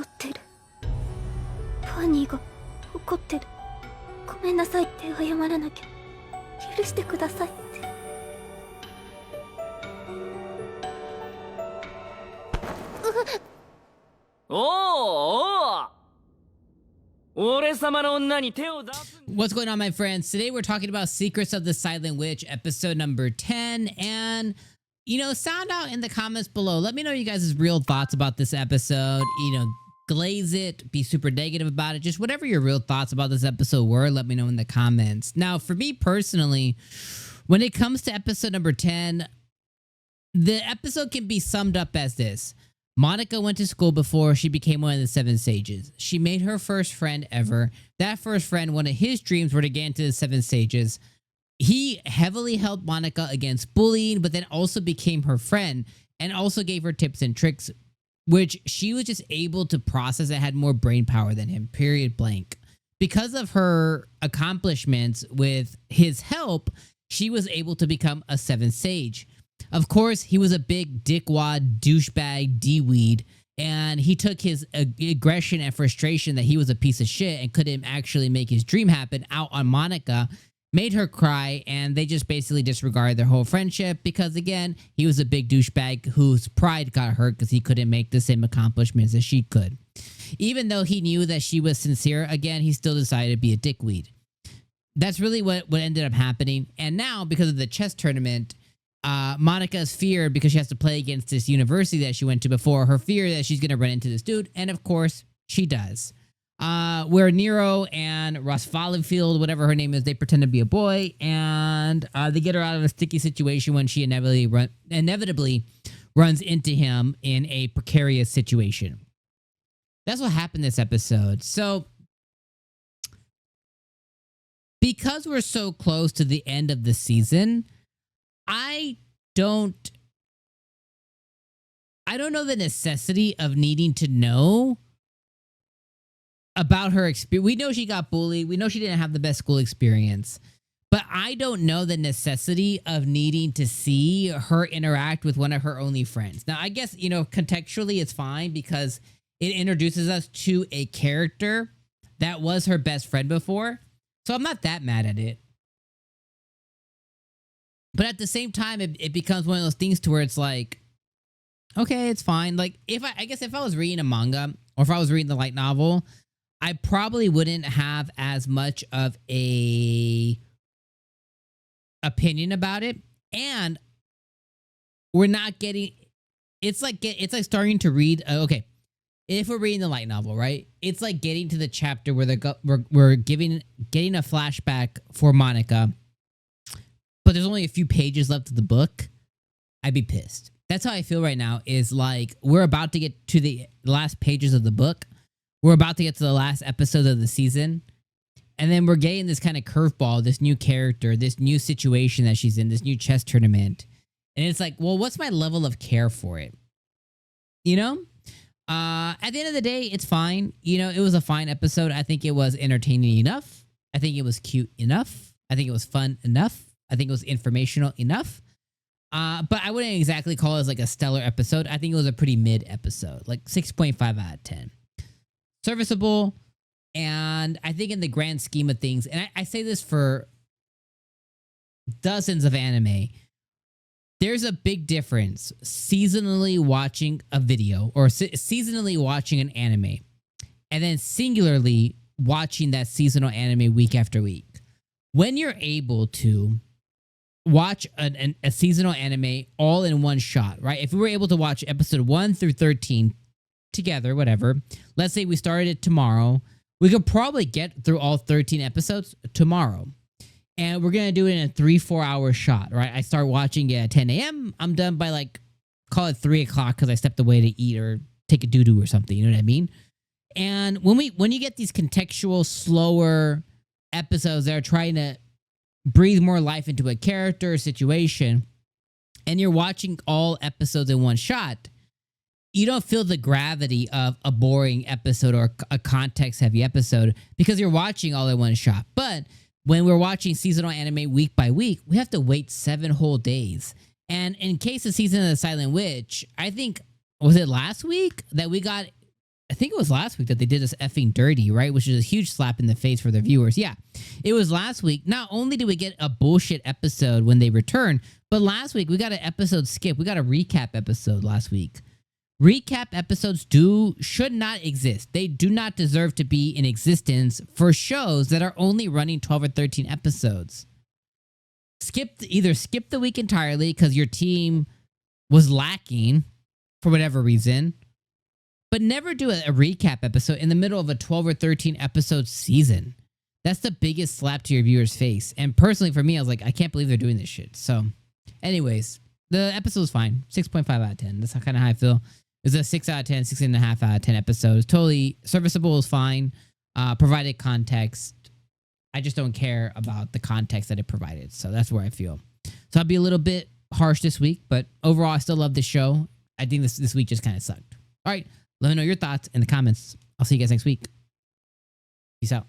怒ってる。ファニーが怒ってる。ごめんなさいって謝らなきゃ。許してくださいって。What's going on, my friends? Today we're talking about Secrets of the Silent Witch, episode number 10. And, sound out in the comments below. Let me know you guys' real thoughts about this episode. Glaze it, be super negative about it. Just whatever your real thoughts about this episode were, let me know in the comments. Now, for me personally, when it comes to episode number 10, the episode can be summed up as this. Monica went to school before she became one of the 7 sages. She made her first friend ever. That first friend, one of his dreams were to get into the 7 sages. He heavily helped Monica against bullying, but then also became her friend and also gave her tips and tricks, which she was just able to process and had more brain power than him, period blank. Because of her accomplishments with his help, she was able to become a 7th sage. Of course, he was a big dickwad, douchebag, D-weed, and he took his aggression and frustration that he was a piece of shit and couldn't actually make his dream happen out on Monica, made her cry, and they just basically disregarded their whole friendship because, again, he was a big douchebag whose pride got hurt because he couldn't make the same accomplishments as she could. Even though he knew that she was sincere, again, he still decided to be a dickweed. That's really what ended up happening. And now, because of the chess tournament, Monica's fear, because she has to play against this university that she went to before, her fear that she's going to run into this dude, and of course, she does. Where Nero and Rosfalifield, whatever her name is, they pretend to be a boy, and they get her out of a sticky situation when she inevitably runs into him in a precarious situation. That's what happened this episode. So, because we're so close to the end of the season, I don't know the necessity of needing to know about her experience. We know she got bullied. We know she didn't have the best school experience. But I don't know the necessity of needing to see her interact with one of her only friends. Now, I guess, contextually it's fine because it introduces us to a character that was her best friend before. So I'm not that mad at it. But at the same time, it becomes one of those things to where it's like, okay, it's fine. Like, I guess if I was reading a manga or if I was reading the light novel, I probably wouldn't have as much of a opinion about it. And we're not getting, it's like starting to read, okay, if we're reading the light novel, right? It's like getting to the chapter where we're getting a flashback for Monica, but there's only a few pages left of the book. I'd be pissed. That's how I feel right now, is like we're about to get to the last pages of the book. We're about to get to the last episode of the season. And then we're getting this kind of curveball, this new character, this new situation that she's in, this new chess tournament. And it's like, well, what's my level of care for it? At the end of the day, it's fine. It was a fine episode. I think it was entertaining enough. I think it was cute enough. I think it was fun enough. I think it was informational enough. But I wouldn't exactly call it as like a stellar episode. I think it was a pretty mid episode, like 6.5 out of 10. Serviceable. And I think in the grand scheme of things, and I say this for dozens of anime, there's a big difference seasonally watching a video or seasonally watching an anime and then singularly watching that seasonal anime week after week. When you're able to watch a seasonal anime all in one shot, right? If we were able to watch episode 1 through 13 together, whatever, let's say we started it tomorrow, we could probably get through all 13 episodes tomorrow. And we're going to do it in a 3-4 hour shot, right? I start watching it at 10 a.m. I'm done by call it 3 o'clock because I stepped away to eat or take a doo-doo or something. You know what I mean? And when you get these contextual, slower episodes that are trying to breathe more life into a character or situation, and you're watching all episodes in one shot, you don't feel the gravity of a boring episode or a context-heavy episode because you're watching all in one shot. But when we're watching seasonal anime week by week, we have to wait 7 whole days. And in case of Season of the Silent Witch, I think, was it last week that we got, I think it was last week that they did us effing dirty, right? Which is a huge slap in the face for the viewers. Yeah, it was last week. Not only did we get a bullshit episode when they returned, but last week we got an episode skip. We got a recap episode last week. Recap episodes should not exist. They do not deserve to be in existence for shows that are only running 12 or 13 episodes. Either skip the week entirely because your team was lacking for whatever reason, but never do a recap episode in the middle of a 12 or 13 episode season. That's the biggest slap to your viewer's face. And personally for me, I was like, I can't believe they're doing this shit. So anyways, the episode was fine. 6.5 out of 10. That's kind of how I feel. It's a 6 out of 10, 6.5 out of 10 episode. It's totally serviceable. Is fine. Provided context. I just don't care about the context that it provided. So that's where I feel. So I'll be a little bit harsh this week, but overall, I still love this show. I think this week just kind of sucked. All right. Let me know your thoughts in the comments. I'll see you guys next week. Peace out.